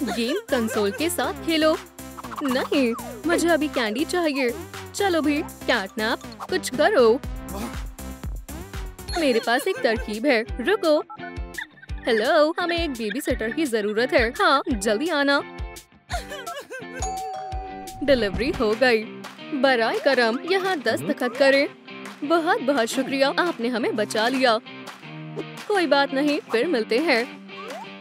Game console के साथ खेलो। नहीं, मुझे अभी कैंडी चाहिए। चलो भी, कैटनैप, कुछ करो। मेरे पास एक तरकीब है, रुको। हेलो, हमें एक बेबी सिटर की जरूरत है। हाँ, जल्दी आना। डिलीवरी हो गई। बराए करम, यहाँ दस्तखत करें। बहुत बहुत शुक्रिया, आपने हमें बचा लिया। कोई बात नहीं, फिर मिलते हैं।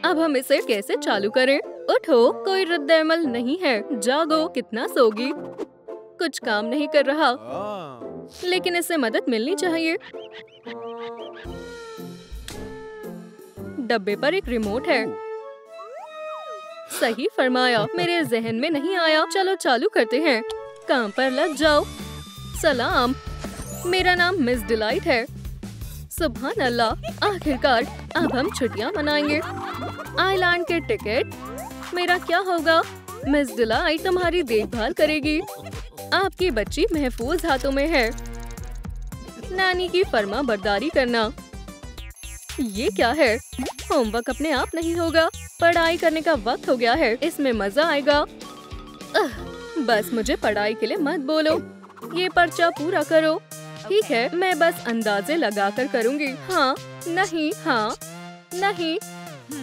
अब हम इसे कैसे चालू करें? उठो, कोई रद्द-ए-अमल नहीं है। जागो, कितना सोगी? कुछ काम नहीं कर रहा, लेकिन इससे मदद मिलनी चाहिए। डब्बे पर एक रिमोट है। सही फरमाया, मेरे जहन में नहीं आया। चलो चालू करते हैं। काम पर लग जाओ। सलाम, मेरा नाम मिस डिलाइट है। सुभान अल्लाह, आखिरकार अब हम छुट्टियां मनाएंगे। आइलैंड के टिकट। मेरा क्या होगा? मिस डिलाइट तुम्हारी देखभाल करेगी। आपकी बच्ची महफूज हाथों में है। नानी की फर्मा बरदारी करना। ये क्या है? होमवर्क अपने आप नहीं होगा। पढ़ाई करने का वक्त हो गया है, इसमें मजा आएगा। बस मुझे पढ़ाई के लिए मत बोलो। ये पर्चा पूरा करो। ठीक है, मैं बस अंदाजे लगाकर करूँगी। हाँ, नहीं, हाँ, नहीं।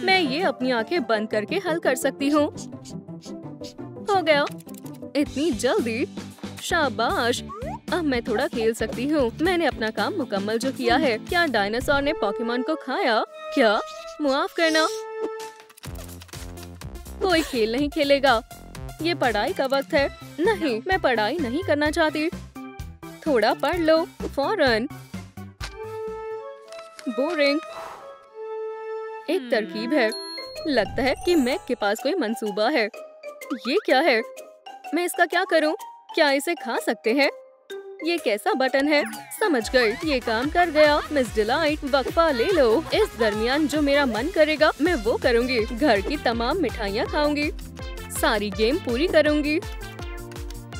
मैं ये अपनी आंखें बंद करके हल कर सकती हूँ। हो गया। इतनी जल्दी? शाबाश। अब मैं थोड़ा खेल सकती हूँ। मैंने अपना काम मुकम्मल जो किया है। क्या डायनासोर ने पोकेमॉन को खाया? क्या? मुआफ करना। कोई खेल नहीं खेलेगा। ये पढ़ाई का वक्त है। नहीं, मैं पढ़ाई नहीं करना चाहती। थोड़ा पढ़ लो, फौरन। बोरिंग। एक तरकीब है। लगता है कि मैक के पास कोई मंसूबा है। ये क्या है? मैं इसका क्या करूं? क्या इसे खा सकते हैं? ये कैसा बटन है? समझ गई, ये काम कर गया। मिस डिलाइट, वक्फा ले लो। इस दरमियान जो मेरा मन करेगा मैं वो करूँगी। घर की तमाम मिठाइयाँ खाऊंगी। सारी गेम पूरी करूँगी।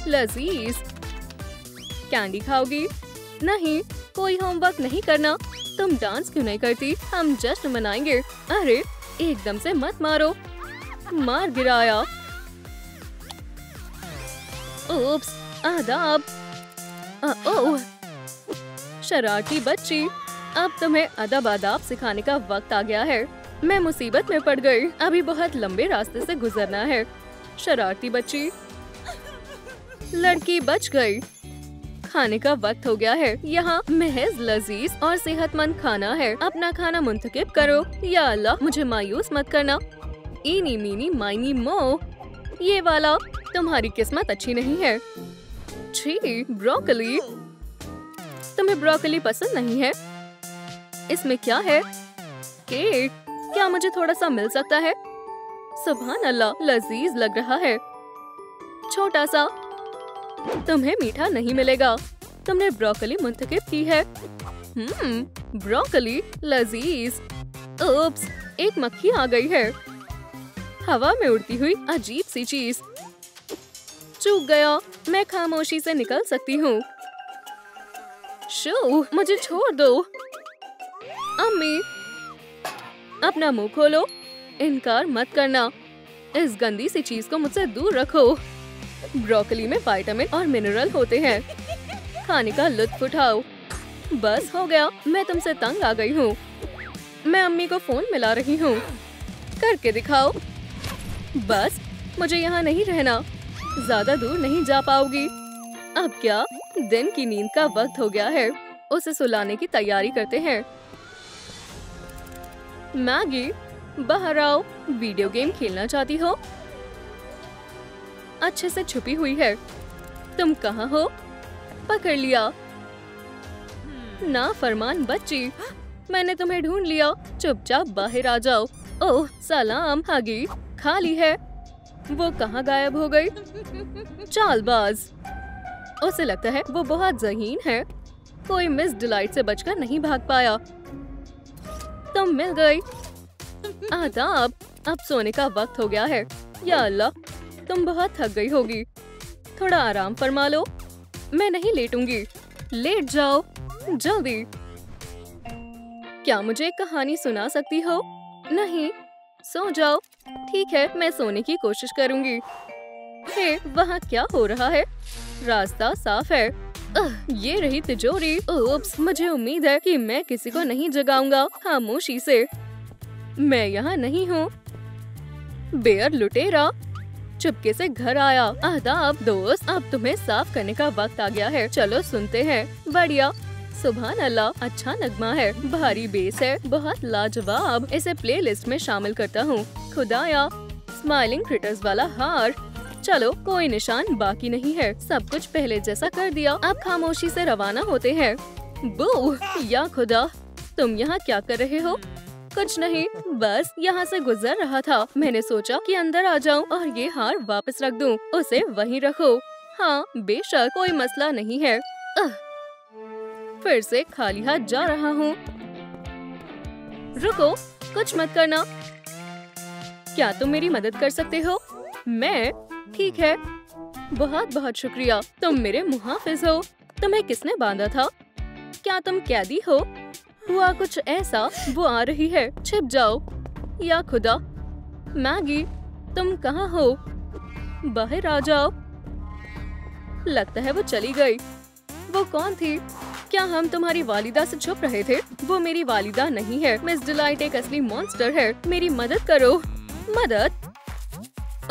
लजीज। कैंडी खाओगी? नहीं, कोई होमवर्क नहीं करना। तुम डांस क्यों नहीं करती? हम जश्न मनाएंगे। अरे, एकदम से मत मारो। मार गिराया। ओप्स, आदाब। ओह, शरारती बच्ची। अब तुम्हें अदब आदाब सिखाने का वक्त आ गया है। मैं मुसीबत में पड़ गई। अभी बहुत लंबे रास्ते से गुजरना है। शरारती बच्ची। लड़की बच गई। खाने का वक्त हो गया है। यहाँ महज लजीज और सेहतमंद खाना है। अपना खाना मुंतखब करो। या अल्लाह, मुझे मायूस मत करना। इनी मीनी माइनी मो। ये वाला। तुम्हारी किस्मत अच्छी नहीं है। छी, ब्रोकली। तुम्हें ब्रोकली पसंद नहीं है? इसमें क्या है? केक। क्या मुझे थोड़ा सा मिल सकता है? सुभान अल्लाह, लजीज लग रहा है। छोटा सा। तुम्हें मीठा नहीं मिलेगा। तुमने ब्रोकली मुंतखब की है। ब्रोकली लजीज। ओप्स, एक मक्खी आ गई है। हवा में उड़ती हुई अजीब सी चीज। चूक गया। मैं खामोशी से निकल सकती हूँ। शो, मुझे छोड़ दो। अम्मी, अपना मुंह खोलो। इनकार मत करना। इस गंदी सी चीज को मुझसे दूर रखो। ब्रोकली में विटामिन और मिनरल होते हैं। खाने का लुत्फ उठाओ। बस हो गया, मैं तुमसे तंग आ गई हूँ। मैं अम्मी को फोन मिला रही हूँ। करके दिखाओ। बस, मुझे यहाँ नहीं रहना। ज्यादा दूर नहीं जा पाओगी। अब क्या? दिन की नींद का वक्त हो गया है। उसे सुलाने की तैयारी करते हैं। मैगी, बाहर आओ। वीडियो गेम खेलना चाहती हो? अच्छे से छुपी हुई है। तुम कहाँ हो? पकड़ लिया। ना फरमान बच्ची, मैंने तुम्हें ढूंढ लिया। चुपचाप बाहर आ जाओ। ओह सलाम, हगी खाली है। वो कहाँ गायब हो गई? चालबाज। उसे लगता है वो बहुत ज़हीन है। कोई मिस डिलाइट से बचकर नहीं भाग पाया। तुम मिल गई। आदाब। अब सोने का वक्त हो गया है। या अल्लाह, तुम बहुत थक गई होगी। थोड़ा आराम फरमा लो। मैं नहीं लेटूंगी। लेट जाओ जल्दी। क्या मुझे एक कहानी सुना सकती हो? नहीं, सो जाओ। ठीक है, मैं सोने की कोशिश करूंगी। हे, वहाँ क्या हो रहा है? रास्ता साफ है। ये रही तिजोरी। ओप्स, मुझे उम्मीद है कि मैं किसी को नहीं जगाऊंगा। खामोशी से। मैं यहाँ नहीं हूँ। बेयर लुटेरा चुपके से घर आया। आदाब दोस्त, अब तुम्हें साफ करने का वक्त आ गया है। चलो सुनते हैं। बढ़िया, सुभान अल्लाह, अच्छा नगमा है, भारी बेस है, बहुत लाजवाब। इसे प्लेलिस्ट में शामिल करता हूँ। खुदाया, स्माइलिंग क्रिटर्स वाला हार। चलो, कोई निशान बाकी नहीं है। सब कुछ पहले जैसा कर दिया। अब खामोशी से रवाना होते हैं। बू, या खुदा, तुम यहाँ क्या कर रहे हो? कुछ नहीं, बस यहाँ से गुजर रहा था। मैंने सोचा कि अंदर आ जाऊं और ये हार वापस रख दूं। उसे वहीं रखो। हाँ, बेशक, कोई मसला नहीं है। फिर से खाली हाथ जा रहा हूँ। रुको, कुछ मत करना। क्या तुम मेरी मदद कर सकते हो? मैं? ठीक है, बहुत बहुत शुक्रिया। तुम मेरे मुहाफिज हो। तुम्हें किसने बांधा था? क्या तुम कैदी हो? हुआ कुछ ऐसा। वो आ रही है, छिप जाओ। या खुदा, मैगी, तुम कहाँ हो? बाहर आ जाओ। लगता है वो चली गई। वो कौन थी? क्या हम तुम्हारी वालिदा से छुप रहे थे? वो मेरी वालिदा नहीं है। मिस डिलाइट एक असली मॉन्स्टर है। मेरी मदद करो। मदद?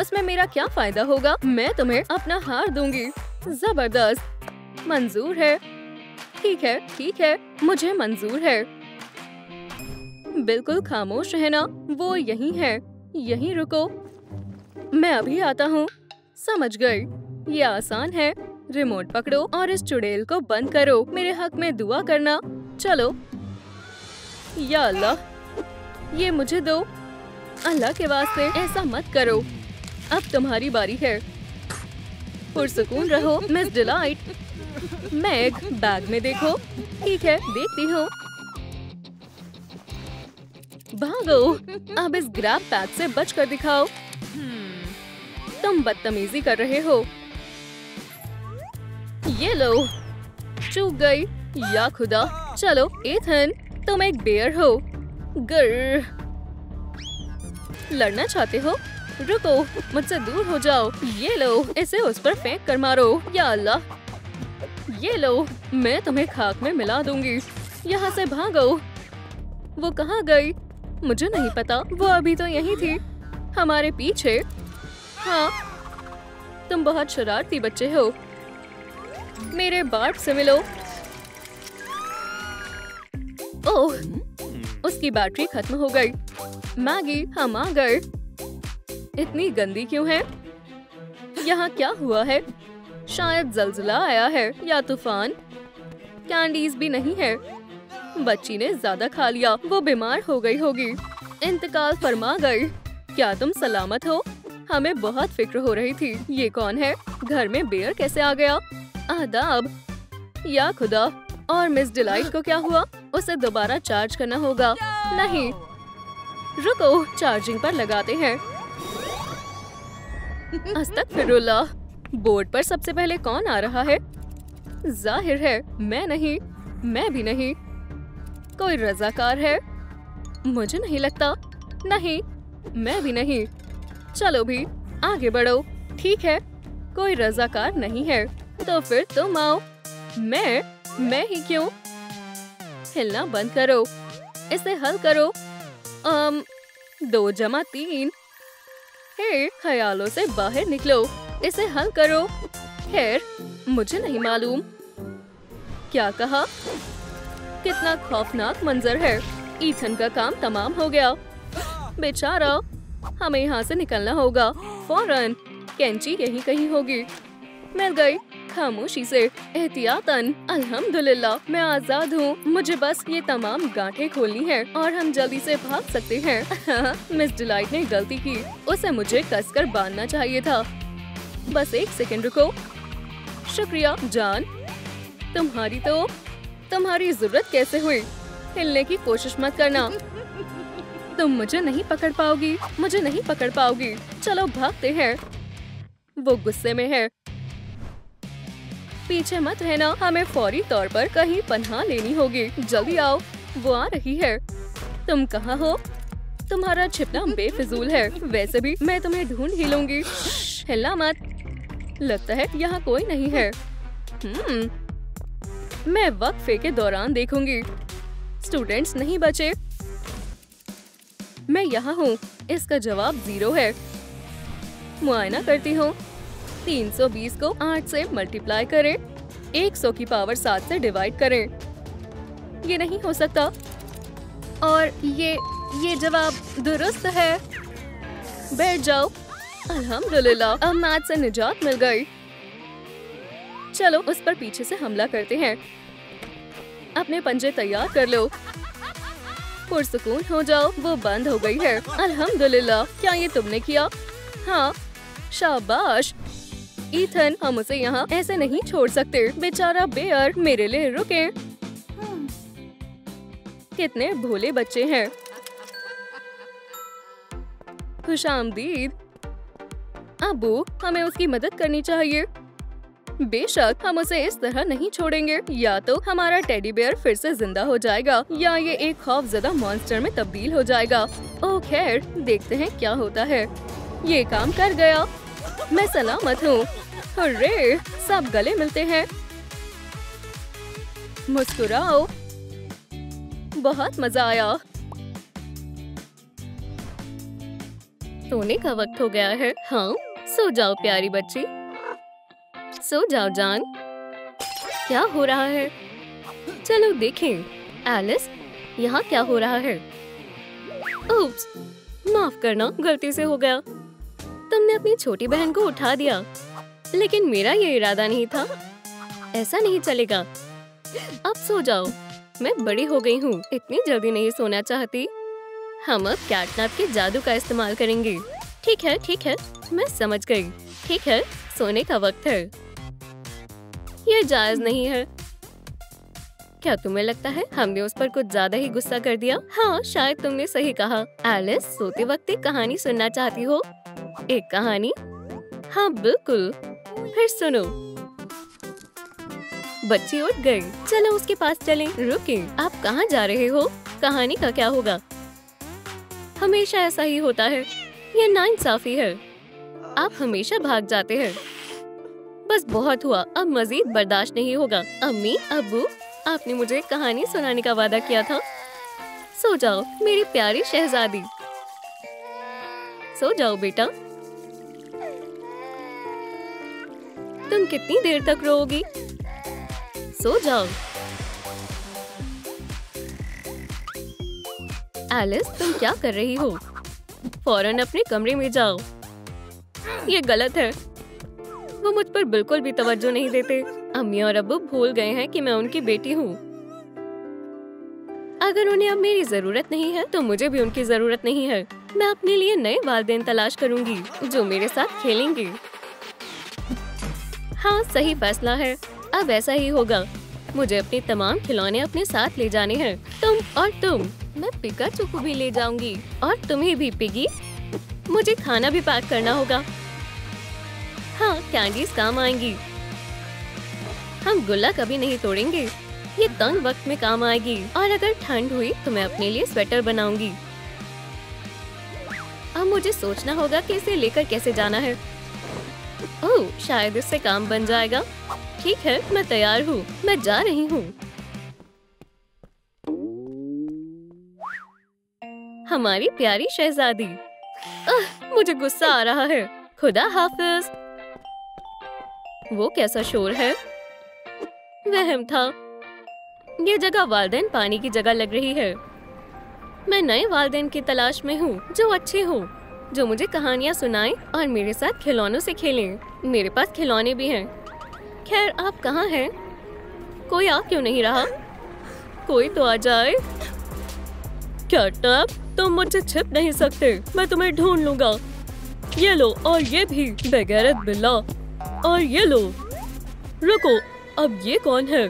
उसमें मेरा क्या फायदा होगा? मैं तुम्हें अपना हार दूंगी। जबरदस्त, मंजूर है। ठीक है, ठीक है, मुझे मंजूर है। बिल्कुल खामोश रहना। वो यहीं है। यहीं रुको, मैं अभी आता हूँ। समझ गई, ये आसान है। रिमोट पकड़ो और इस चुड़ैल को बंद करो। मेरे हक में दुआ करना। चलो। या अल्लाह, ये मुझे दो। अल्लाह के वास्ते ऐसा मत करो। अब तुम्हारी बारी है। पुरसुकून रहो मिस डिलाइट। मैग, बैग में देखो। ठीक है, देखती हूँ। भागो। अब इस ग्रैब पैक से बच कर दिखाओ। तुम बदतमीजी कर रहे हो। ये लो, चूक गई। या खुदा। चलो एथन, तुम एक बेयर हो। गर, लड़ना चाहते हो? रुको, मुझसे दूर हो जाओ। ये लो, इसे उस पर फेंक कर मारो। या अल्लाह, ये लो, मैं तुम्हें खाक में मिला दूंगी। यहाँ से भागो। वो कहाँ गई? मुझे नहीं पता। वो अभी तो यहीं थी, हमारे पीछे। हाँ, तुम बहुत शरारती बच्चे हो। मेरे बार्ब से मिलो। ओह, उसकी बैटरी खत्म हो गई। मैगी, हम आ गए। इतनी गंदी क्यों है? यहाँ क्या हुआ है? शायद जल्जला आया है या तूफान। कैंडीज भी नहीं है। बच्ची ने ज्यादा खा लिया। वो बीमार हो गई होगी। इंतकाल फरमा गई। क्या तुम सलामत हो? हमें बहुत फिक्र हो रही थी। ये कौन है? घर में बेयर कैसे आ गया? आदाब। या खुदा, और मिस डिलाइट को क्या हुआ? उसे दोबारा चार्ज करना होगा। नहीं, रुको, चार्जिंग पर लगाते हैं। अस्तगफिरुल्लाह। बोर्ड पर सबसे पहले कौन आ रहा है? जाहिर है मैं नहीं। मैं भी नहीं। कोई रजाकार है? मुझे नहीं लगता। नहीं, मैं भी नहीं। चलो भी, आगे बढ़ो। ठीक है, कोई रजाकार नहीं है। तो फिर तुम आओ। मैं ही क्यों? हिलना बंद करो। इसे हल करो। 2 जमा 3। हे, ख्यालों से बाहर निकलो। इसे हल करो। खैर, मुझे नहीं मालूम। क्या कहा? कितना खौफनाक मंजर है। ईथन का काम तमाम हो गया। बेचारा, हमें यहाँ से निकलना होगा फौरन। कैंची यहीं कहीं होगी। मिल गई। खामोशी से, एहतियातन। अल्हम्दुलिल्लाह, मैं आजाद हूँ। मुझे बस ये तमाम गांठें खोलनी है और हम जल्दी से भाग सकते हैं। मिस डिलाइट ने गलती की। उसे मुझे कसकर बांधना चाहिए था। बस 1 सेकंड रुको। शुक्रिया जान। तुम्हारी जरूरत कैसे हुई? हिलने की कोशिश मत करना। तुम मुझे नहीं पकड़ पाओगी। मुझे नहीं पकड़ पाओगी। चलो भागते हैं। वो गुस्से में है। पीछे मत रहना। हमें फौरी तौर पर कहीं पनाह लेनी होगी। जल्दी आओ, वो आ रही है। तुम कहाँ हो? तुम्हारा छिपना बेफिजूल है। वैसे भी मैं तुम्हें ढूंढ ही लूंगी। हिलना मत। लगता है यहाँ कोई नहीं है। मैं वक्फे के दौरान देखूंगी। स्टूडेंट्स नहीं बचे। मैं यहाँ हूँ। इसका जवाब 0 है। मुआयना करती हूँ। 320 को 8 से मल्टीप्लाई करें। 100 की पावर 7 से डिवाइड करें। ये नहीं हो सकता। और ये जवाब दुरुस्त है। बैठ जाओ। अल्हम्दुलिल्लाह, अब मैथ से निजात मिल गई। चलो उस पर पीछे से हमला करते हैं। अपने पंजे तैयार कर लो। पुरसुकून हो जाओ। वो बंद हो गई है। अल्हम्दुलिल्लाह। क्या ये तुमने किया? हाँ, शाबाश। ईथन, हम उसे यहाँ ऐसे नहीं छोड़ सकते। बेचारा बेयर, मेरे लिए रुके। कितने भोले बच्चे हैं। खुशामदीद। अबू, हमें उसकी मदद करनी चाहिए। बेशक, हम उसे इस तरह नहीं छोड़ेंगे। या तो हमारा टेडी बेयर फिर से जिंदा हो जाएगा या ये एक खौफजदा मॉन्स्टर में तब्दील हो जाएगा। ओह खैर, देखते हैं क्या होता है। ये काम कर गया। मैं सलामत हूँ। हुर्रे, सब गले मिलते हैं। मुस्कुराओ। बहुत मजा आया। सोने का वक्त हो गया है। हाँ, सो जाओ प्यारी बच्ची। सो जाओ जान। क्या हो रहा है? चलो देखें। एलिस, यहाँ क्या हो रहा है? उप्स, माफ करना, गलती से हो गया। तुमने अपनी छोटी बहन को उठा दिया, लेकिन मेरा ये इरादा नहीं था। ऐसा नहीं चलेगा। अब सो जाओ। मैं बड़ी हो गई हूँ, इतनी जल्दी नहीं सोना चाहती। हम अब कैटनैप के जादू का इस्तेमाल करेंगे। ठीक है, मैं समझ गई। ठीक है, सोने का वक्त है। यह जायज नहीं है। क्या तुम्हें लगता है हमने उस पर कुछ ज्यादा ही गुस्सा कर दिया? हाँ, शायद तुमने सही कहा। एलिस, सोते वक्त एक कहानी सुनना चाहती हो? एक कहानी? हाँ बिल्कुल। फिर सुनो। बच्ची उठ गई। चलो उसके पास चलें। रुकिए, आप कहाँ जा रहे हो? कहानी का क्या होगा? हमेशा ऐसा ही होता है। ये नाइंसाफी है। आप हमेशा भाग जाते हैं। बस बहुत हुआ, अब मजीद बर्दाश्त नहीं होगा। अम्मी, अब्बू, आपने मुझे एक कहानी सुनाने का वादा किया था। सो जाओ मेरी प्यारी शहजादी। सो जाओ बेटा। तुम कितनी देर तक रोओगी? सो जाओ। एलिस, तुम क्या कर रही हो? फौरन अपने कमरे में जाओ। ये गलत है। वो मुझ पर बिल्कुल भी तवज्जो नहीं देते। अम्मी और अब्बू भूल गए हैं कि मैं उनकी बेटी हूँ। अगर उन्हें अब मेरी जरूरत नहीं है तो मुझे भी उनकी जरूरत नहीं है। मैं अपने लिए नए वालिदैन तलाश करूंगी जो मेरे साथ खेलेंगे। हाँ, सही फैसला है। अब ऐसा ही होगा। मुझे अपने तमाम खिलौने अपने साथ ले जाने हैं। तुम और तुम। मैं पिकाचू को भी ले जाऊंगी और तुम्हें भी पिगी। मुझे खाना भी पैक करना होगा। हाँ, कैंडीज काम आएंगी। हम गुल्ला कभी नहीं तोड़ेंगे। ये तंग वक्त में काम आएगी। और अगर ठंड हुई तो मैं अपने लिए स्वेटर बनाऊंगी। अब मुझे सोचना होगा कि इसे लेकर कैसे जाना है। ओह, शायद इससे काम बन जाएगा। ठीक है, मैं तैयार हूँ। मैं जा रही हूँ। हमारी प्यारी शहजादी। मुझे गुस्सा आ रहा है। खुदा हाफिज। वो कैसा शोर है? वहम था। ये जगह वालिदैन पानी की जगह लग रही है। मैं नए वालिदैन की तलाश में हूँ जो अच्छे हों, जो मुझे कहानियाँ सुनाएं और मेरे साथ खिलौनों से खेलें। मेरे पास खिलौने भी हैं। खैर, आप कहाँ हैं? कोई आ क्यों नहीं रहा? कोई तो आ जाए। कैटनैप, तुम मुझसे छिप नहीं सकते। मैं तुम्हें ढूंढ लूंगा। ये लो, और ये भी, बेगैरत बिल्ला। और ये लो। रुको, अब ये कौन है?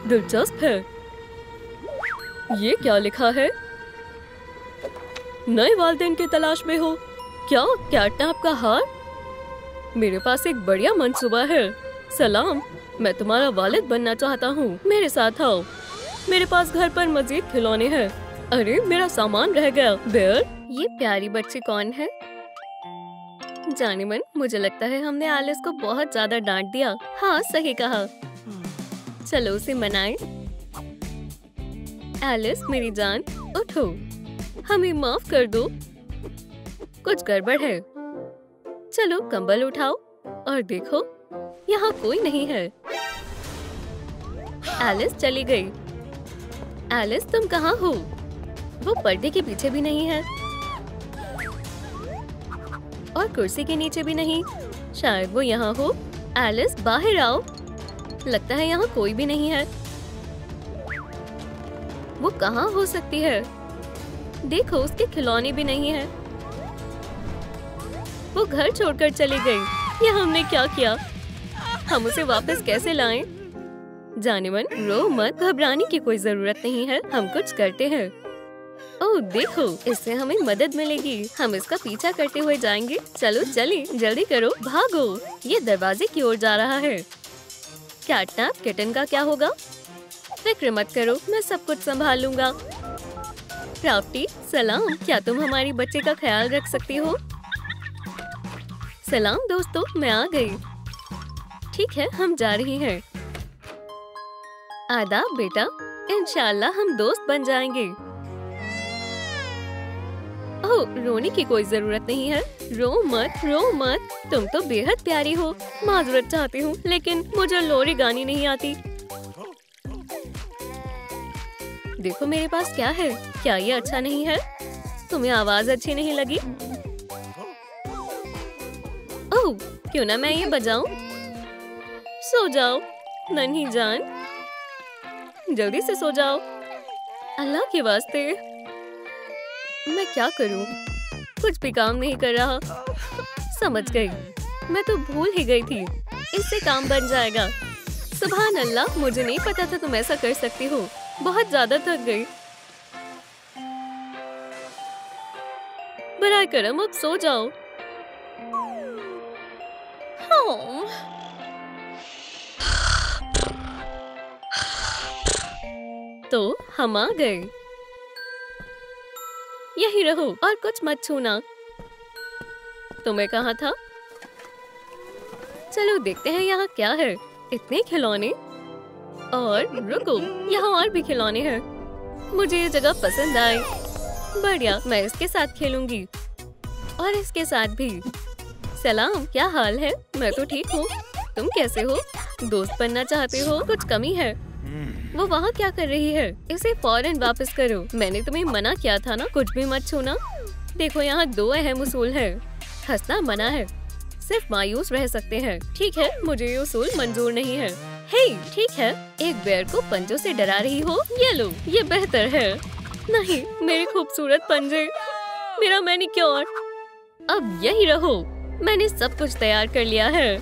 दिलचस्प है। ये क्या लिखा है? नए वालिदैन की तलाश में हो क्या? कैटनैप का हार? मेरे पास एक बढ़िया मंसूबा है। सलाम, मैं तुम्हारा वालिद बनना चाहता हूँ। मेरे साथ आओ। मेरे पास घर पर मजीद खिलौने हैं। अरे मेरा सामान रह गया। बेयर, ये प्यारी बच्ची कौन है? जाने मन, मुझे लगता है हमने एलिस को बहुत ज्यादा डांट दिया। हाँ, सही कहा। चलो उसे मनाएं। एलिस मेरी जान, उठो, हमें माफ कर दो। कुछ गड़बड़ है। चलो कंबल उठाओ और देखो, यहाँ कोई नहीं है। एलिस चली गई। एलिस तुम कहाँ हो? वो पर्दे के पीछे भी नहीं है और कुर्सी के नीचे भी नहीं। शायद वो यहाँ हो। एलिस बाहर आओ। लगता है यहाँ कोई भी नहीं है। वो कहाँ हो सकती है? देखो, उसके खिलौने भी नहीं है। वो घर छोड़कर चली गई। ये हमने क्या किया? हम उसे वापस कैसे लाएं? जाने मन, रो मत, घबराने की कोई जरूरत नहीं है। हम कुछ करते हैं। ओह देखो, इससे हमें मदद मिलेगी। हम इसका पीछा करते हुए जाएंगे। चलो चले, जल्दी करो, भागो। ये दरवाजे की ओर जा रहा है। कैटनैप किटन का क्या होगा? फिक्र मत करो, मैं सब कुछ संभाल लूंगा। क्राफ्टी, सलाम। क्या तुम हमारी बच्चे का ख्याल रख सकती हो? सलाम दोस्तों, मैं आ गई। ठीक है, हम जा रही हैं। आदाब बेटा, इंशाल्लाह हम दोस्त बन जाएंगे। ओह, रोने की कोई जरूरत नहीं है। रो मत, रो मत। तुम तो बेहद प्यारी हो। माजूरत चाहती हूँ, लेकिन मुझे लोरी गानी नहीं आती। देखो मेरे पास क्या है। क्या ये अच्छा नहीं है? तुम्हें आवाज अच्छी नहीं लगी? ओह, क्यों ना मैं ये बजाऊं? सो जाओ नन्ही जान, जल्दी से सो जाओ। अल्लाह के वास्ते। मैं क्या करूं? कुछ भी काम नहीं कर रहा। समझ गई, मैं तो भूल ही गई थी। इससे काम बन जाएगा। सुभान अल्लाह, मुझे नहीं पता था तुम ऐसा कर सकती हो। बहुत ज्यादा थक गई। बराए करम, अब सो जाओ। तो हम आ गए। यही रहो और कुछ मत छूना। तुम्हें कहा था? चलो देखते हैं यहाँ क्या है। इतने खिलौने। और रुको, यहाँ और भी खिलौने हैं। मुझे ये जगह पसंद आई। बढ़िया, मैं इसके साथ खेलूंगी और इसके साथ भी। सलाम, क्या हाल है? मैं तो ठीक हूँ। तुम कैसे हो? दोस्त बनना चाहते हो? कुछ कमी है? वो वहाँ क्या कर रही है? इसे फौरन वापस करो। मैंने तुम्हें मना किया था ना, कुछ भी मत छूना। देखो, यहाँ 2 अहम उसूल है। हंसना मना है, सिर्फ मायूस रह सकते हैं। ठीक है, मुझे ये उसूल मंजूर नहीं है। हे, ठीक है, एक बेर को पंजों से डरा रही हो? ये लो, ये बेहतर है। नहीं, मेरे खूबसूरत पंजे, मेरा मैनिक्योर। अब यही रहो। मैंने सब कुछ तैयार कर लिया है।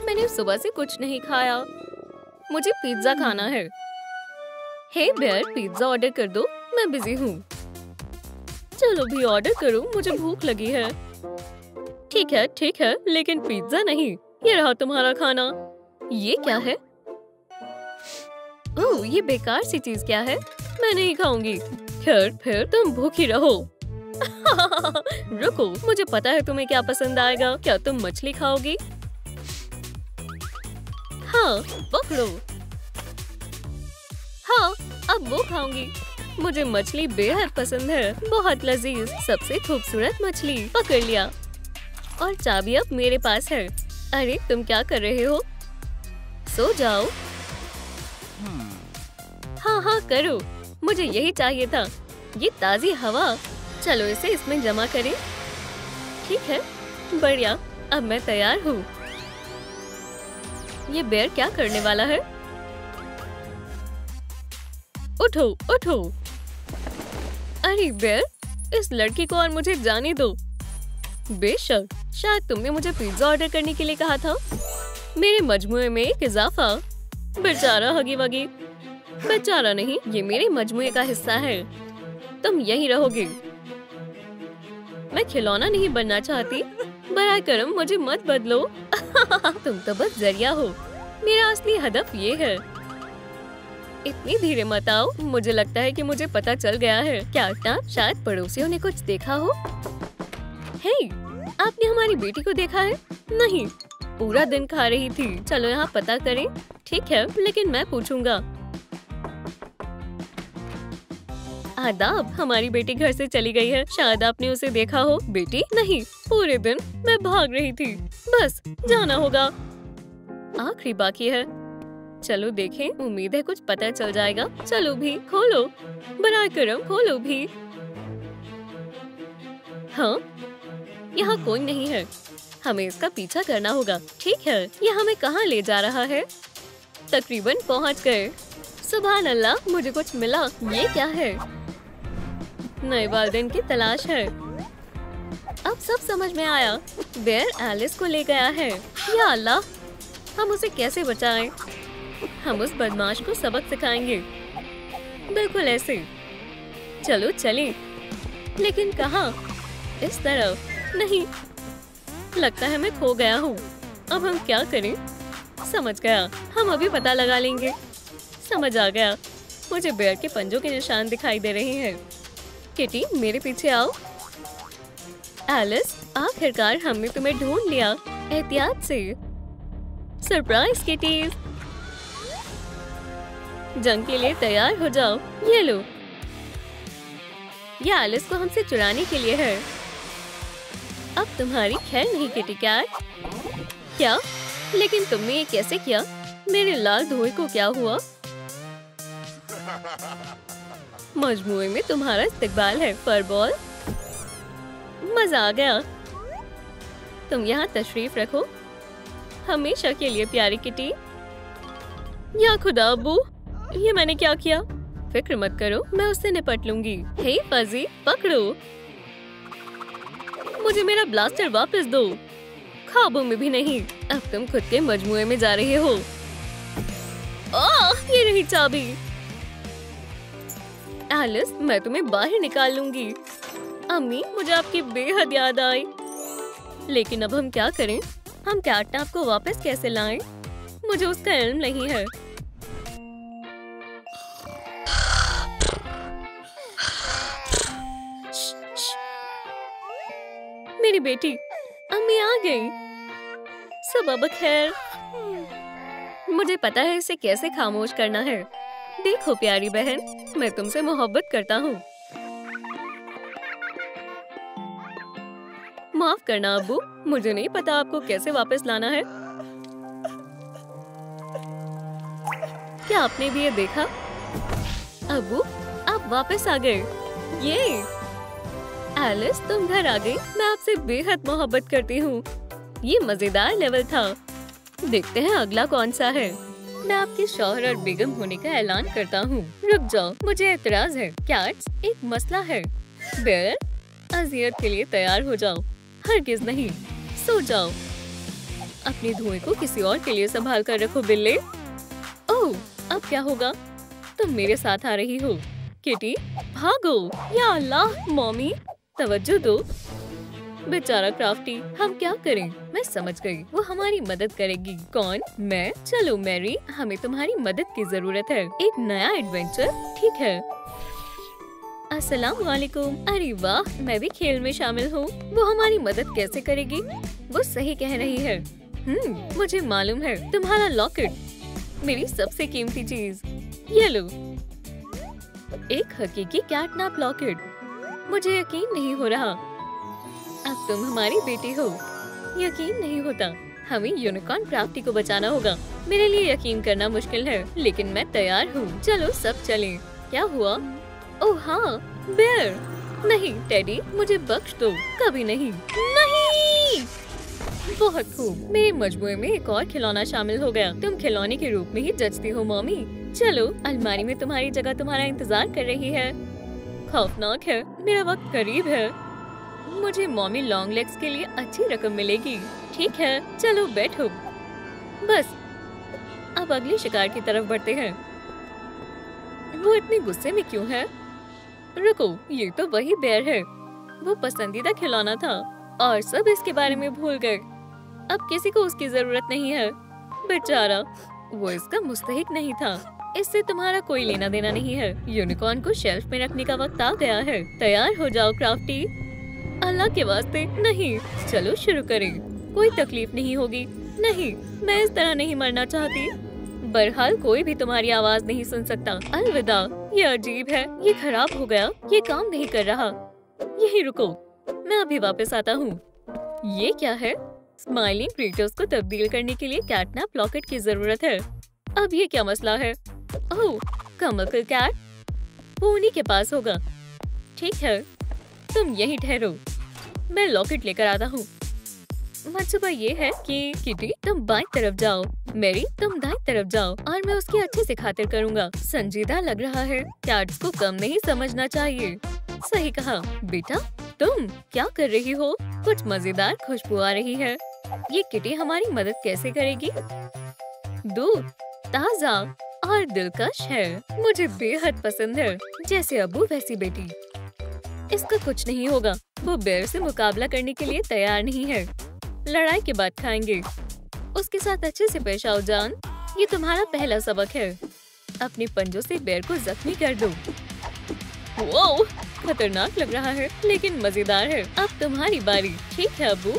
मैंने सुबह से कुछ नहीं खाया। मुझे पिज्जा खाना है। हे बेयर, पिज्जा ऑर्डर कर दो। मैं बिजी हूँ। चलो भी ऑर्डर करो, मुझे भूख लगी है। ठीक है, लेकिन पिज्जा नहीं। ये रहा तुम्हारा खाना। ये क्या है? ओह, ये बेकार सी चीज क्या है? मैं नहीं खाऊंगी। खैर, फिर तुम भूखी रहो। रुको, मुझे पता है तुम्हें क्या पसंद आएगा। क्या तुम मछली खाओगी? हाँ, पकड़ो। हाँ, अब वो खाऊंगी। मुझे मछली बेहद पसंद है। बहुत लजीज, सबसे खूबसूरत मछली। पकड़ लिया। और चाबी अब मेरे पास है। अरे तुम क्या कर रहे हो? सो जाओ। हाँ, करो। मुझे यही चाहिए था। ये ताज़ी हवा। चलो इसे इसमें जमा करें। ठीक है, बढ़िया। अब मैं तैयार हूँ। ये बेयर क्या करने वाला है? उठो, उठो। अरे बेयर, इस लड़की को और मुझे जाने दो। बेशक, शायद तुमने मुझे पिज्जा ऑर्डर करने के लिए कहा था। मेरे मजमुए में एक इजाफा। बेचारा हगी वगी। बेचारा नहीं, ये मेरे मजमुए का हिस्सा है। तुम यहीं रहोगे। मैं खिलौना नहीं बनना चाहती। बराए करम, मुझे मत बदलो। तुम तो बस जरिया हो। मेरा असली हदफ ये है। इतनी धीरे मत आओ, मुझे लगता है कि मुझे पता चल गया है। क्या ना शायद पड़ोसियों ने कुछ देखा हो। हे, आपने हमारी बेटी को देखा है? नहीं, पूरा दिन खा रही थी। चलो यहाँ पता करें। ठीक है, लेकिन मैं पूछूंगा। आदाब, हमारी बेटी घर से चली गई है। शायद आपने उसे देखा हो। बेटी? नहीं, पूरे दिन मैं भाग रही थी। बस जाना होगा। आखिरी बाकी है। चलो देखें, उम्मीद है कुछ पता चल जाएगा। चलो भी खोलो, बराए करम खोलो भी। हाँ, यहाँ कोई नहीं है। हमें इसका पीछा करना होगा। ठीक है, यह हमें कहाँ ले जा रहा है? तकरीबन पहुँच गए। सुभान अल्लाह, मुझे कुछ मिला। ये क्या है? नए वालिदैन की तलाश है। अब सब समझ में आया। बेयर एलिस को ले गया है। या अल्लाह, हम उसे कैसे बचाएं? हम उस बदमाश को सबक सिखाएंगे। बिल्कुल ऐसे। चलो चलें। लेकिन कहाँ? इस तरफ नहीं। लगता है मैं खो गया हूँ। अब हम क्या करें? समझ गया, हम अभी पता लगा लेंगे। समझ आ गया। मुझे बेयर के पंजों के निशान दिखाई दे रहे हैं। किटी, मेरे पीछे आओ। एलिस, आखिरकार हमने तुम्हें ढूंढ लिया। एहतियात से। Surprise kitty's. जंग के लिए तैयार हो जाओ। ये लो। ये एलिस को हमसे चुराने के लिए है। अब तुम्हारी खैर नहीं किटी कैट। क्या? लेकिन तुमने ये कैसे किया? मेरे लाल धोए को क्या हुआ? मजमुए में तुम्हारा इस्तेकबाल है फरबॉल। मजा आ गया। तुम यहाँ तशरीफ रखो। हमेशा के लिए प्यारी किटी। या खुदा अब्बू, ये मैंने क्या किया? फिक्र मत करो, मैं उससे निपट लूंगी। हे फजी, पकड़ो। मुझे मेरा ब्लास्टर वापस दो। ख्वाबों में भी नहीं। अब तुम खुद के मजमुए में जा रहे हो। ये रही चाबी। एलिस, मैं तुम्हें बाहर निकाल लूंगी। अम्मी, मुझे आपकी बेहद याद आई। लेकिन अब हम क्या करें? हम कैटनैप को वापस कैसे लाएं? मुझे उसका इल्म नहीं है। मेरी बेटी, अम्मी आ गई। सबब खैर। मुझे पता है इसे कैसे खामोश करना है। देखो प्यारी बहन, मैं तुमसे मोहब्बत करता हूँ। माफ करना अब्बू, मुझे नहीं पता आपको कैसे वापस लाना है। क्या आपने भी ये देखा? अब्बू, आप वापस आ गए। ये एलिस, तुम घर आ गई। मैं आपसे बेहद मोहब्बत करती हूँ। ये मजेदार लेवल था। देखते हैं अगला कौन सा है। मैं आपके शौहर और बेगम होने का ऐलान करता हूँ। रुक जाओ, मुझे एतराज है। कैट्स, एक मसला है। बेयर, अजियत के लिए तैयार हो जाओ। हरगिज नहीं, सो जाओ। अपने धुएं को किसी और के लिए संभाल कर रखो बिल्ले। ओह, अब क्या होगा? तुम मेरे साथ आ रही हो। किटी, भागो। या अल्लाह, मॉमी, तवज्जो दो। बेचारा क्राफ्टी, हम क्या करें? मैं समझ गई, वो हमारी मदद करेगी। कौन? मैं? चलो मैरी, हमें तुम्हारी मदद की जरूरत है। एक नया एडवेंचर? ठीक है। अस्सलाम वालेकुम। अरे वाह, मैं भी खेल में शामिल हूँ। वो हमारी मदद कैसे करेगी? वो सही कह रही है। मुझे मालूम है। तुम्हारा लॉकेट, मेरी सबसे कीमती चीज। ये लो, एक हकीकी कैटनैप लॉकेट। मुझे यकीन नहीं हो रहा। अब तुम हमारी बेटी हो। यकीन नहीं होता। हमें यूनिकॉर्न क्राफ्टी को बचाना होगा। मेरे लिए यकीन करना मुश्किल है, लेकिन मैं तैयार हूँ। चलो सब चलें। क्या हुआ? ओह हाँ, बेयर। नहीं टेडी, मुझे बख्श दो। कभी नहीं। नहीं। बहुत खूब, मेरे मजमुए में एक और खिलौना शामिल हो गया। तुम खिलौने के रूप में ही जचती हो मॉमी। चलो, अलमारी में तुम्हारी जगह तुम्हारा इंतजार कर रही है। खौफनाक है, मेरा वक्त करीब है। मुझे मॉमी लॉन्ग लेग्स के लिए अच्छी रकम मिलेगी। ठीक है, चलो बैठो। बस, अब अगली शिकार की तरफ बढ़ते हैं। वो इतने गुस्से में क्यों है? रुको, ये तो वही बेयर है। वो पसंदीदा खिलौना था और सब इसके बारे में भूल गए। अब किसी को उसकी जरूरत नहीं है। बेचारा, वो इसका मुस्तहिक नहीं था। इससे तुम्हारा कोई लेना देना नहीं है। यूनिकॉर्न को शेल्फ में रखने का वक्त आ गया है। तैयार हो जाओ क्राफ्टी। अल्लाह के वास्ते नहीं। चलो शुरू करें। कोई तकलीफ नहीं होगी। नहीं, मैं इस तरह नहीं मरना चाहती। बहरहाल कोई भी तुम्हारी आवाज नहीं सुन सकता। अलविदा। ये अजीब है। ये खराब हो गया। ये काम नहीं कर रहा। यही रुको, मैं अभी वापस आता हूँ। ये क्या है? स्माइलिंग क्रिएटर्स को तब्दील करने के लिए कैटनैप लॉकेट की जरूरत है। अब ये क्या मसला है? ओह, कमर्कल कैट, वो उन्हीं के पास होगा। ठीक है, तुम यहीं ठहरो, मैं लॉकेट लेकर आता हूँ। मंसूबा ये है कि किटी तुम बाईं तरफ जाओ, मेरी तुम दाईं तरफ जाओ और मैं उसकी अच्छे से खातिर करूँगा। संजीदा लग रहा है। कैट्स को कम नहीं समझना चाहिए। सही कहा। बेटा तुम क्या कर रही हो? कुछ मजेदार खुशबू आ रही है। ये किटी हमारी मदद कैसे करेगी? दूध ताजा और दिलकश है। मुझे बेहद पसंद है। जैसे अबू वैसी बेटी। इसका कुछ नहीं होगा। वो बेर से मुकाबला करने के लिए तैयार नहीं है। लड़ाई के बाद खाएंगे। उसके साथ अच्छे से पेश आओ जान। ये तुम्हारा पहला सबक है। अपने पंजों से बेर को जख्मी कर दो। वो खतरनाक लग रहा है लेकिन मजेदार है। अब तुम्हारी बारी। ठीक है अबू,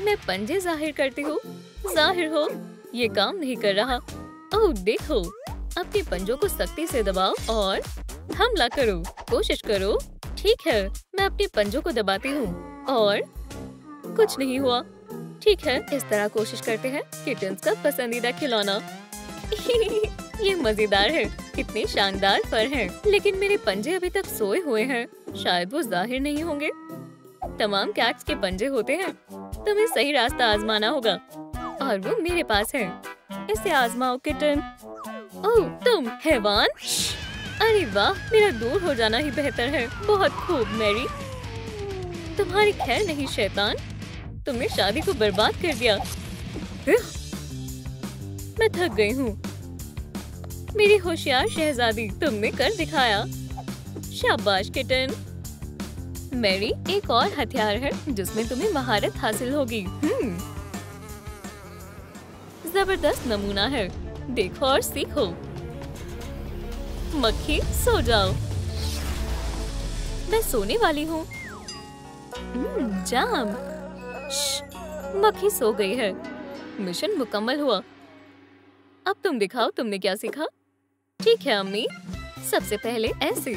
मैं पंजे जाहिर करती हूँ। जाहिर हो, ये काम नहीं कर रहा। ओह देखो, अपने पंजों को सख्ती से दबाओ और हमला करो। कोशिश करो। ठीक है, मैं अपने पंजों को दबाती हूँ और कुछ नहीं हुआ। ठीक है, इस तरह कोशिश करते हैं। किटन्स का पसंदीदा खिलौना। ये मजेदार है। कितने शानदार फर हैं, लेकिन मेरे पंजे अभी तक सोए हुए हैं। शायद वो जाहिर नहीं होंगे। तमाम कैट्स के पंजे होते हैं। तुम्हें सही रास्ता आजमाना होगा और वो मेरे पास है। इसे आजमाओ किटन। ओह तुम हैवान। अरे वाह, मेरा दूर हो जाना ही बेहतर है। बहुत खूब मैरी। तुम्हारी खैर नहीं शैतान, तुमने शादी को बर्बाद कर दिया। मैं थक गई हूँ। मेरी होशियार शहजादी, तुमने कर दिखाया। शाबाश किटन। मैरी, एक और हथियार है जिसमें तुम्हें महारत हासिल होगी। जबरदस्त नमूना है। देखो और सीखो। मक्खी सो जाओ। मैं सोने वाली हूँ। जाम। मक्खी सो गई है। मिशन मुकम्मल हुआ। अब तुम दिखाओ तुमने क्या सीखा। ठीक है अम्मी, सबसे पहले ऐसे।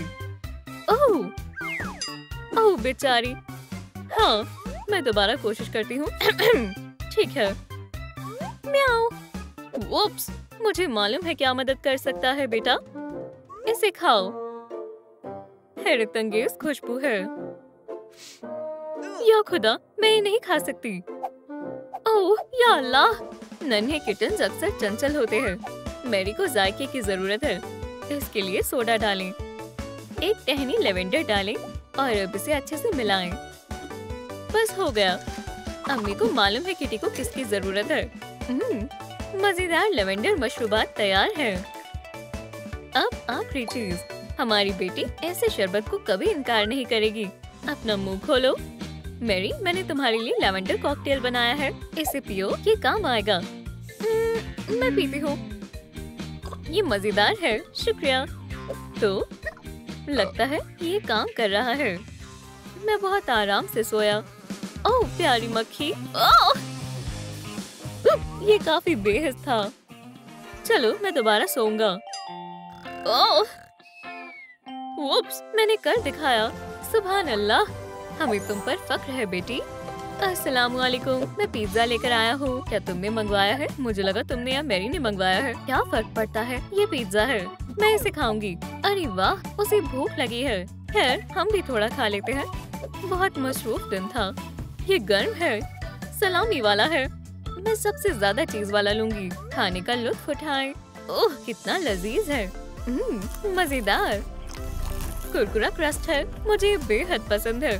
ओह ओह बेचारी। हाँ, मैं दोबारा कोशिश करती हूँ। ठीक है। म्याऊ। वुप्स, मुझे मालूम है क्या मदद कर सकता है बेटा। इसे खाओ। हैरत अंगेज खुशबू है। या खुदा, मैं ये नहीं खा सकती। ओह या अल्लाह। नन्हे किटन्स अक्सर चंचल होते हैं। मैरी को जायके की जरूरत है। इसके लिए सोडा डालें। एक टहनी लेवेंडर डालें और अब इसे अच्छे से मिलाएं। बस हो गया। अम्मी को मालूम है किटी को किसकी जरूरत है। मजेदार लेवेंडर मशरूबात तैयार है। अब आखिरी चीज, हमारी बेटी ऐसे शरबत को कभी इनकार नहीं करेगी। अपना मुंह खोलो। मैरी, मैंने तुम्हारे लिए लेवेंडर कॉकटेल बनाया है। इसे पियो, ये काम आएगा। मैं पीती हूँ। ये मजेदार है। शुक्रिया। तो लगता है ये काम कर रहा है। मैं बहुत आराम से सोया। ओह प्यारी मक्खी। ओह ये काफी बेहद था। चलो मैं दोबारा सोऊंगा। ओह वुप्स, मैंने कर दिखाया। सुभान अल्लाह, हमें तुम पर फख्र है बेटी। अस्सलामुअलैकुम, मैं पिज्जा लेकर आया हूँ। क्या तुमने मंगवाया है? मुझे लगा तुमने या मैरी ने मंगवाया है। क्या फर्क पड़ता है, ये पिज्जा है। मैं इसे खाऊंगी। अरे वाह, उसे भूख लगी है। खैर हम भी थोड़ा खा लेते हैं। बहुत मसरूफ दिन था। ये गर्म है, सलामी वाला है। मैं सबसे ज्यादा चीज वाला लूंगी। खाने का लुत्फ उठाएं। ओह कितना लजीज है। मजेदार। कुरकुरा क्रस्ट है, मुझे बेहद पसंद है।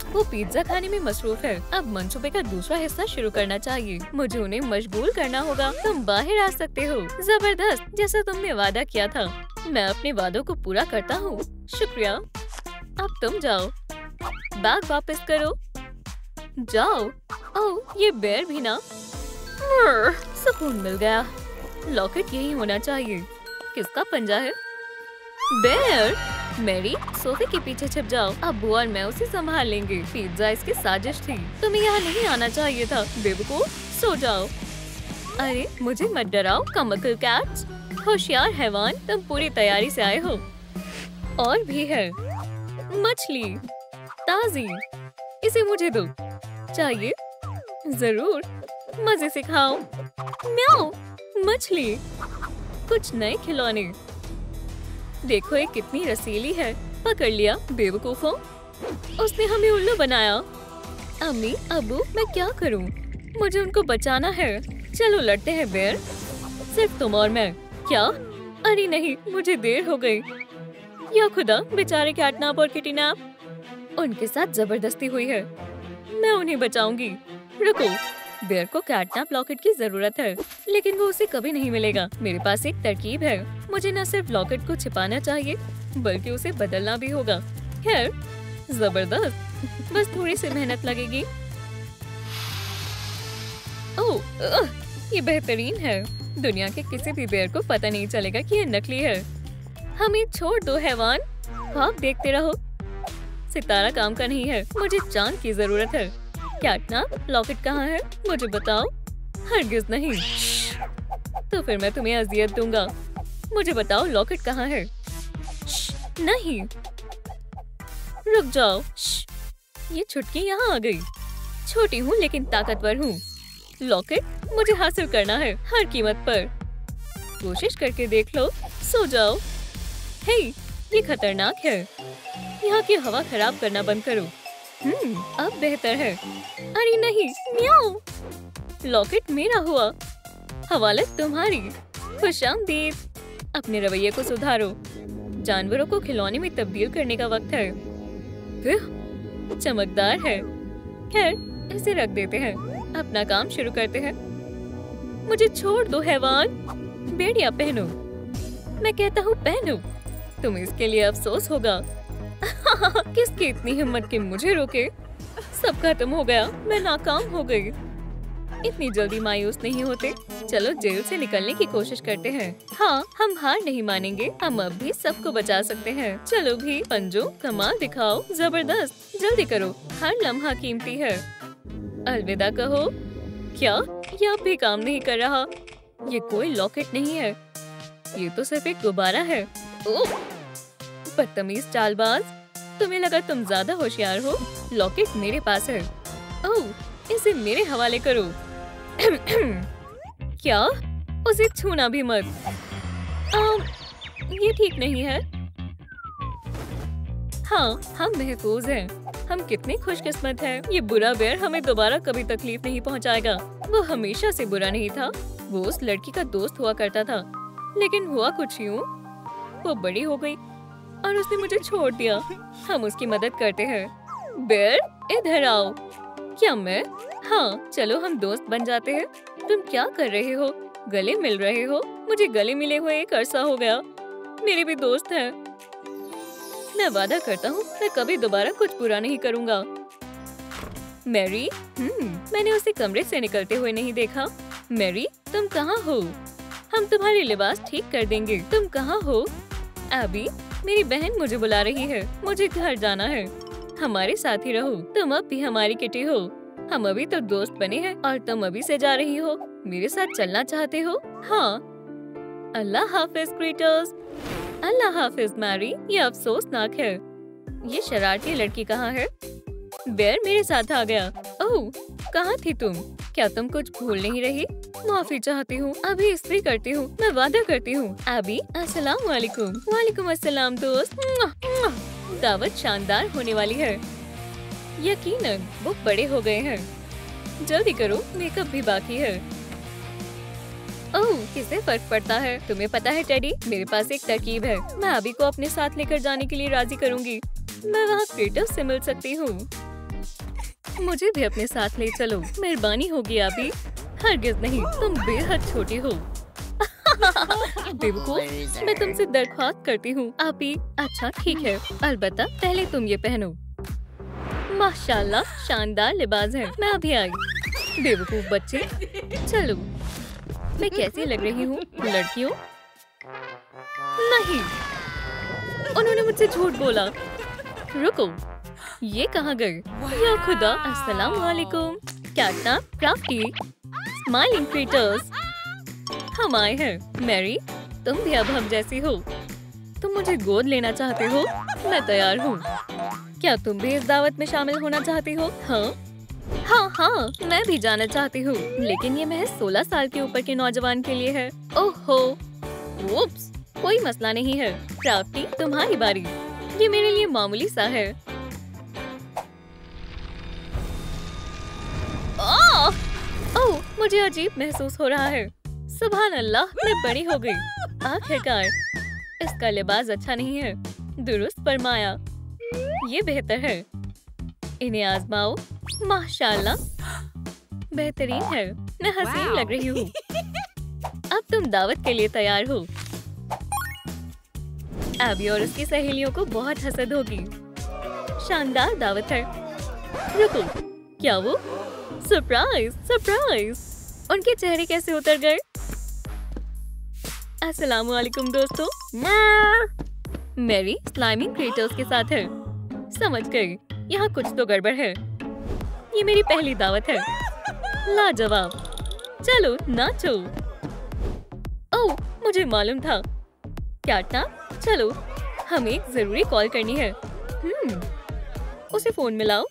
वो पिज्जा खाने में मसरूफ है। अब मंसूबे का दूसरा हिस्सा शुरू करना चाहिए। मुझे उन्हें मशगूल करना होगा। तुम बाहर आ सकते हो। जबरदस्त, जैसा तुमने वादा किया था। मैं अपने वादों को पूरा करता हूँ। शुक्रिया। अब तुम जाओ। बैग वापस करो। जाओ। ओह ये बेर भी ना। सुकून मिल गया। लॉकेट यही होना चाहिए। किसका पंजा है? बेयर! मैरी, सोफे के पीछे छिप जाओ। अब्बू और मैं उसे संभाल लेंगे। पिज्जा इसकी साजिश थी। तुम्हें यहाँ नहीं आना चाहिए था। बेवकूफ, सो जाओ। अरे मुझे मत डराओ कमकल कैट्स। होशियार हैवान, तुम पूरी तैयारी से आए हो। और भी है मछली, ताजी। इसे मुझे दो। चाहिए? जरूर, मजे से खाओ। म्याऊ, मछली। कुछ नए खिलौने। देखो ये कितनी रसीली है। पकड़ लिया बेवकूफों। उसने हमें उल्लू बनाया। अम्मी, अब्बू, मैं क्या करूं? मुझे उनको बचाना है। चलो लड़ते हैं बेयर। सिर्फ तुम और मैं। क्या? अरे नहीं, मुझे देर हो गई। या खुदा, बेचारे कैटनैप और किटीनैप। उनके साथ जबरदस्ती हुई है। मैं उन्हें बचाऊंगी। रुको, बेयर को कैटनैप लॉकेट की जरूरत है, लेकिन वो उसे कभी नहीं मिलेगा। मेरे पास एक तरकीब है। मुझे न सिर्फ लॉकेट को छिपाना चाहिए, बल्कि उसे बदलना भी होगा। खैर, जबरदस्त। बस थोड़ी सी मेहनत लगेगी। ओह, ये बेहतरीन है। दुनिया के किसी भी बेयर को पता नहीं चलेगा कि ये नकली है। हमें छोड़ दो हैवान। ख्वाब देखते रहो। सितारा काम का नहीं है। मुझे चांद की जरूरत है। कैटनैप, लॉकेट कहाँ है? मुझे बताओ। हरगिज नहीं। तो फिर मैं तुम्हें अजियत दूंगा। मुझे बताओ लॉकेट कहाँ है? नहीं, रुक जाओ। ये छुटकी यहाँ आ गई। छोटी हूँ लेकिन ताकतवर हूँ। लॉकेट मुझे हासिल करना है हर कीमत पर। कोशिश करके देख लो। सो जाओ। हे, ये खतरनाक है। यहाँ की हवा खराब करना बंद करो। अब बेहतर है। अरे नहीं, म्याऊ। लॉकेट मेरा हुआ, हवालत तुम्हारी। खुशामदीद। अपने रवैये को सुधारो। जानवरों को खिलौने में तब्दील करने का वक्त है। चमकदार है। खैर, इसे रख देते हैं। अपना काम शुरू करते हैं। मुझे छोड़ दो हैवान। बेड़िया पहनो। मैं कहता हूँ पहनो। तुम्हें इसके लिए अफसोस होगा। किसकी इतनी हिम्मत कि मुझे रोके? सब खत्म हो गया। मैं नाकाम हो गई। इतनी जल्दी मायूस नहीं होते। चलो जेल से निकलने की कोशिश करते हैं। हाँ, हम हार नहीं मानेंगे। हम अब भी सबको बचा सकते हैं। चलो भी पंजो, कमाल दिखाओ। जबरदस्त, जल्दी करो। हर लम्हा कीमती है। अलविदा कहो। क्या? ये अब भी काम नहीं कर रहा। ये कोई लॉकेट नहीं है। ये तो सिर्फ एक गुब्बारा है। ओह, बदतमीज चालबाज। तुम्हें लगा तुम ज्यादा होशियार हो। लॉकेट मेरे पास है। ओह, इसे मेरे हवाले करो। क्या? उसे छूना भी मत। ये ठीक नहीं है। हाँ, हम महफूज हैं। हम कितने खुशकिस्मत हैं। ये बुरा बेर हमें दोबारा कभी तकलीफ नहीं पहुंचाएगा। वो हमेशा से बुरा नहीं था। वो उस लड़की का दोस्त हुआ करता था, लेकिन हुआ कुछ यूं, वो बड़ी हो गई और उसने मुझे छोड़ दिया। हम उसकी मदद करते हैं। बेर, इधर आओ। क्या मैं? हाँ, चलो हम दोस्त बन जाते हैं। तुम क्या कर रहे हो? गले मिल रहे हो? मुझे गले मिले हुए एक अरसा हो गया। मेरे भी दोस्त हैं। मैं वादा करता हूँ मैं कभी दोबारा कुछ बुरा नहीं करूँगा। मैरी, मैंने उसे कमरे से निकलते हुए नहीं देखा। मैरी, तुम कहाँ हो? हम तुम्हारे लिबास ठीक कर देंगे। तुम कहाँ हो? एबी, मेरी बहन मुझे बुला रही है। मुझे घर जाना है। हमारे साथ ही रहो। तुम अब भी हमारी किटी हो। हम अभी तो दोस्त बने हैं और तुम अभी से जा रही हो। मेरे साथ चलना चाहते हो? हाँ। अल्लाह हाफिज क्रीटर्स। अल्लाह हाफिज मैरी। ये अफसोसनाक है। ये शरारती लड़की कहाँ है? बेर मेरे साथ आ गया। ओह, कहाँ थी तुम? क्या तुम कुछ भूल नहीं रही? माफी चाहती हूँ। अभी इस्त्री करती हूँ। मैं वादा करती हूँ। एबी, अस्सलाम वालेकुम। वालेकुम अस्सलाम दोस्त। दावत शानदार होने वाली है। यकीनन वो बड़े हो गए हैं। जल्दी करो, मेकअप भी बाकी है। ओह, किसे फर्क पड़ता है? तुम्हें पता है टेडी, मेरे पास एक तरकीब है। मैं अभी को अपने साथ लेकर जाने के लिए राजी करूंगी। मैं वहाँ क्रिएटिव से मिल सकती हूँ। मुझे भी अपने साथ ले चलो। मेहरबानी होगी अभी। हरगिज नहीं, तुम बेहद छोटी हो। बेवकूफ, मैं तुमसे दरख्वास्त करती हूँ अभी। अच्छा ठीक है, अलबत्ता पहले तुम ये पहनो। माशाल्लाह, शानदार लिबास है। मैं अभी आई। बेवकूफ बच्चे, चलो। मैं कैसी लग रही हूँ लड़कियों? नहीं, उन्होंने मुझसे झूठ बोला। रुको, ये कहाँ गए? या खुदा, अस्सलाम वालेकुम। कैटनैप, क्राफ्टी, स्माइलिंग क्रिएटर्स, हम आए हैं। मैरी, तुम भी अब हम जैसी हो। तुम मुझे गोद लेना चाहते हो? मैं तैयार हूँ। क्या तुम भी इस दावत में शामिल होना चाहती हो? हाँ, मैं भी जाना चाहती हूँ, लेकिन ये महज 16 साल के ऊपर के नौजवान के लिए है। ओहो, उप्स, कोई मसला नहीं है। क्राफ्टी, तुम्हारी बारी। ये मेरे लिए मामूली सा है। ओह, मुझे अजीब महसूस हो रहा है। सुभान अल्लाह, मैं बड़ी हो गई। आखिरकार, इसका लिबास अच्छा नहीं है। दुरुस्त फरमाया, ये बेहतर है। इन्हें आजमाओ। माशाल्लाह, बेहतरीन है। मैं हसीन लग रही हूँ। अब तुम दावत के लिए तैयार हो। एबी और उसकी सहेलियों को बहुत हसद होगी। शानदार दावत है। रुको, क्या वो? Surprise, surprise! उनके चेहरे कैसे उतर गए? अस्सलाम वालेकुम दोस्तों। मैरी स्लाइमिंग क्रिएटर्स के साथ है। समझ गई, यहाँ कुछ तो गड़बड़ है। ये मेरी पहली दावत है। लाजवाब। चलो नाचो। ओह, मुझे मालूम था। कैटनैप, चलो, हमें एक जरूरी कॉल करनी है। उसे फोन मिलाओ।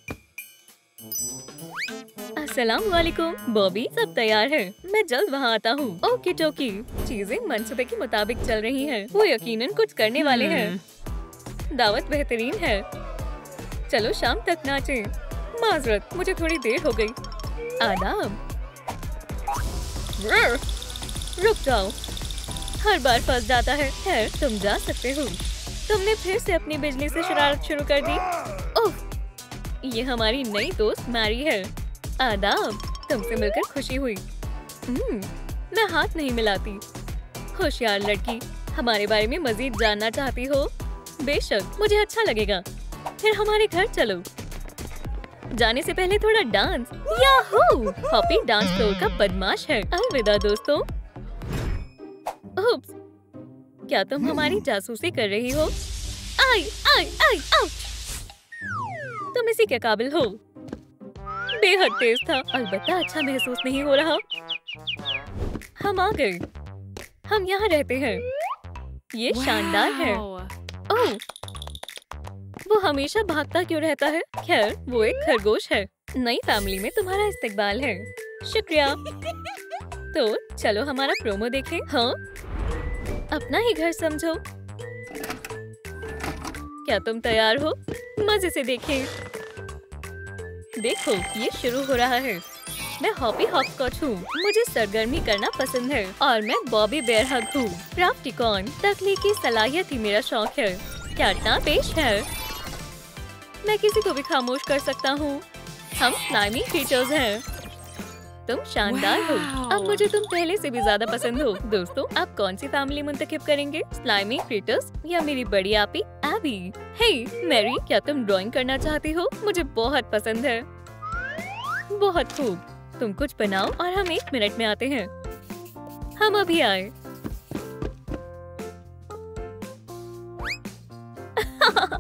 अस्सलाम वालेकुम बॉबी, सब तैयार है। मैं जल्द वहाँ आता हूँ। ओके टोकी, चीजें मंसूबे के मुताबिक चल रही हैं। वो यकीनन कुछ करने वाले हैं। दावत बेहतरीन है। चलो शाम तक नाचें। माजरत, मुझे थोड़ी देर हो गई। आदाब। रुक जाओ, हर बार फंस जाता है। खैर, तुम जा सकते हो। तुमने फिर से अपनी बिजली से शरारत शुरू कर दी। ओह, ये हमारी नई दोस्त मैरी है। आदाब, तुमसे मिलकर खुशी हुई। मैं हाथ नहीं मिलाती। होशियार लड़की, हमारे बारे में मजीद जानना चाहती हो? बेशक, मुझे अच्छा लगेगा। फिर हमारे घर चलो। जाने से पहले थोड़ा dance. Yahoo! Hoppy dance floor का बदमाश है। अलविदा दोस्तों। उप्स, क्या तुम हमारी जासूसी कर रही हो? आई आई आई आउच! तुम इसी के काबिल हो। बेहद तेज था। अलबत्ता अच्छा महसूस नहीं हो रहा। हम आ गए। हम यहाँ रहते हैं। ये शानदार है। ओह, वो हमेशा भागता क्यों रहता है? खैर, वो एक खरगोश है। नई फैमिली में तुम्हारा इस्तकबाल है। शुक्रिया। तो चलो हमारा प्रोमो देखें। हाँ, अपना ही घर समझो। क्या तुम तैयार हो? मजे से देखें। देखो, ये शुरू हो रहा है। मैं हॉपी हॉपस्कॉच हूँ। मुझे सरगर्मी करना पसंद है और मैं बॉबी बेयर हग हूँ। क्राफ्टिकॉन, तख्लीकी सलाहियत ही मेरा शौक है। कैटनैप पेश है। मैं किसी को भी खामोश कर सकता हूँ। हम स्लाइमी क्रिएटर्स हैं। तुम शानदार हो। अब मुझे तुम पहले से भी ज्यादा पसंद हो। दोस्तों, आप कौन सी फैमिली मुंतखब करेंगे? स्लाइमी क्रिएटर्स या मेरी बड़ी आपी एबी? हे मैरी, क्या तुम ड्राइंग करना चाहती हो? मुझे बहुत पसंद है। बहुत खूब, तुम कुछ बनाओ और हम 1 मिनट में आते हैं। हम अभी आए।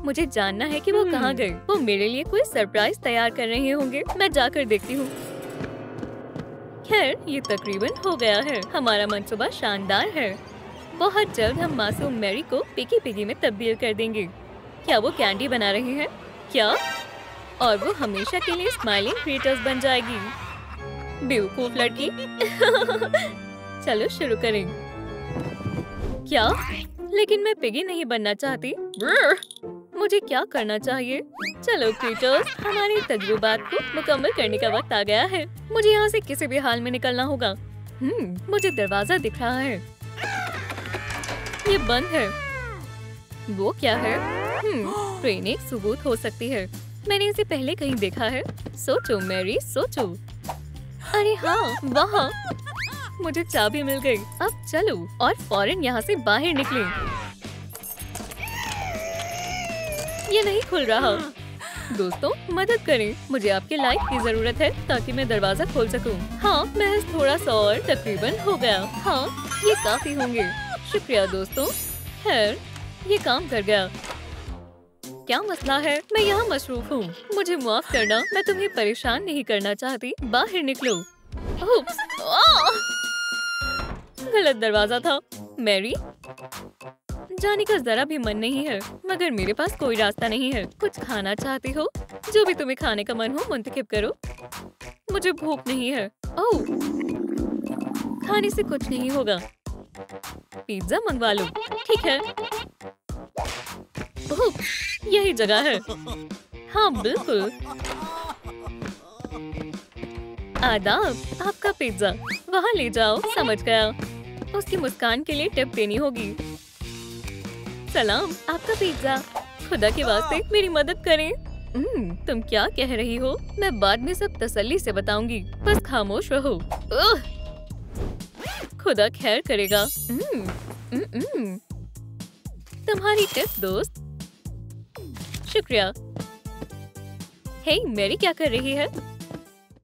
मुझे जानना है कि वो कहाँ गए। वो मेरे लिए कोई सरप्राइज तैयार कर रहे होंगे। मैं जाकर देखती हूँ। खैर, ये तकरीबन हो गया है। हमारा मंसूबा शानदार है। बहुत जल्द हम मासूम मैरी को पिकी पिगी में तब्दील कर देंगे। क्या वो कैंडी बना रहे हैं? क्या? और वो हमेशा के लिए स्माइलिंग क्रिएटर्स बन जाएगी। बेवकूफ लड़की। चलो शुरू करें। क्या? लेकिन मैं पिगी नहीं बनना चाहती। मुझे क्या करना चाहिए? चलो क्रिएटर्स, हमारी तजुर्बात को मुकम्मल करने का वक्त आ गया है। मुझे यहाँ से किसी भी हाल में निकलना होगा। मुझे दरवाजा दिख रहा है। ये बंद है। वो क्या है? ट्रेन एक सबूत हो सकती है। मैंने इसे पहले कहीं देखा है। सोचो मैरी, सोचो। अरे हाँ, वहाँ। मुझे चाबी मिल गई। अब चलो और फौरन यहाँ से बाहर निकलें। ये नहीं खुल रहा। दोस्तों, मदद करें। मुझे आपके लाइट की जरूरत है ताकि मैं दरवाजा खोल सकूं। हाँ, महज थोड़ा सा और, तकरीबन हो गया। हाँ, ये काफी होंगे। शुक्रिया दोस्तों। खैर, ये काम कर गया। क्या मसला है? मैं यहाँ मसरूफ हूँ। मुझे माफ करना, मैं तुम्हें परेशान नहीं करना चाहती। बाहर निकलो। उप्स, गलत दरवाजा था। मैरी, जाने का जरा भी मन नहीं है, मगर मेरे पास कोई रास्ता नहीं है। कुछ खाना चाहती हो? जो भी तुम्हें खाने का मन हो मुंतखब करो। मुझे भूख नहीं है। ओह, खाने से कुछ नहीं होगा। पिज्जा मंगवा लो। ठीक है। ओह, यही जगह है। हाँ बिल्कुल। आदाब, आपका पिज्जा। वहाँ ले जाओ। समझ गया। उसकी मुस्कान के लिए टिप देनी होगी। सलाम, आपका पिज्जा। खुदा के वास्ते मेरी मदद करें। तुम क्या कह रही हो? मैं बाद में सब तसल्ली से बताऊंगी। बस खामोश रहो। खुदा खैर करेगा। तुम्हारी टिप दोस्त। शुक्रिया। हे, मैरी क्या कर रही है?